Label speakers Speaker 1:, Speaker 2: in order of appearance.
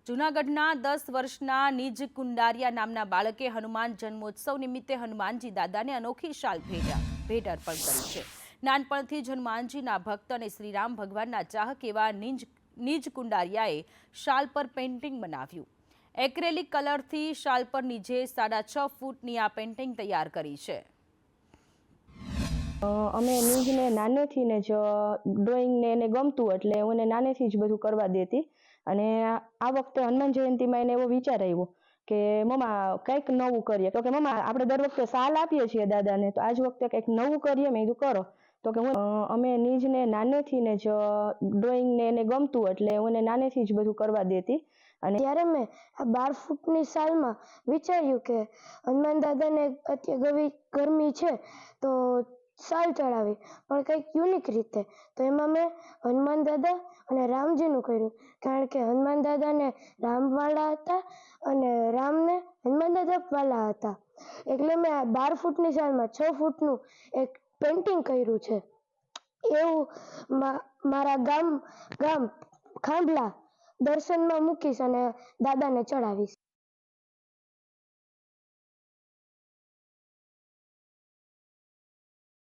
Speaker 1: જૂનાગઢના 10 વર્ષના નિજ કુંડારિયા નામના બાળકે હનુમાન જન્મોત્સવ નિમિત્તે હનુમાનજી દાદાને અનોખી શાલ ભેટ અર્પણ કરી છે। નાનપણથી જ હનુમાનજીના ભક્ત અને શ્રીરામ ભગવાનના ચાહક એવા નિજ કુંડારિયાએ શાલ પર પેઇન્ટિંગ બનાવ્યું। એક્રેલિક કલરથી શાલ પર નીચે 6.5 ફૂટની આ પેઇન્ટિંગ તૈયાર કરી છે।
Speaker 2: અમે નિજને નાનેથી ને જ ડ્રોઈંગ ને એને ગમતું એટલે હું એને નાનેથી જ બધું કરવા દેતી અને આ વખતે હનુમાન જયંતીમાં એને એવો વિચાર આવ્યો કે મમ્મા કંઈક નવું કરીએ। તો કે મમ્મા આપણે દર વખતે શાલ આપીએ છીએ દાદાને, તો આજ વખતે કંઈક નવું કરીએ। મેં કીધું કરો। તો કે અમે નિજને નાનેથી ને જ ડ્રોઈંગ ને એને ગમતું એટલે હું એને નાનેથી જ બધું કરવા દેતી અને
Speaker 3: ત્યારે મેં 12 ફૂટની શાલમાં વિચાર્યું કે હનુમાન દાદાને અત્યારે ગરમી છે તો શાલ ચડાવી, પણ કંઈક યુનિક રીતે। તો એમાં મેં હનુમાન દાદા અને રામજીનું કર્યું, કારણ કે હનુમાન દાદાને રામ વાલા હતા અને રામને હનુમાન દાદા વાલા હતા, એટલે મેં 12 ફૂટની શાલમાં 6 ફૂટનું એક પેઇન્ટિંગ કર્યું છે। એવું મારા ગામ ખાંભલા દર્શનમાં મૂકીશ અને દાદાને ચડાવીશ।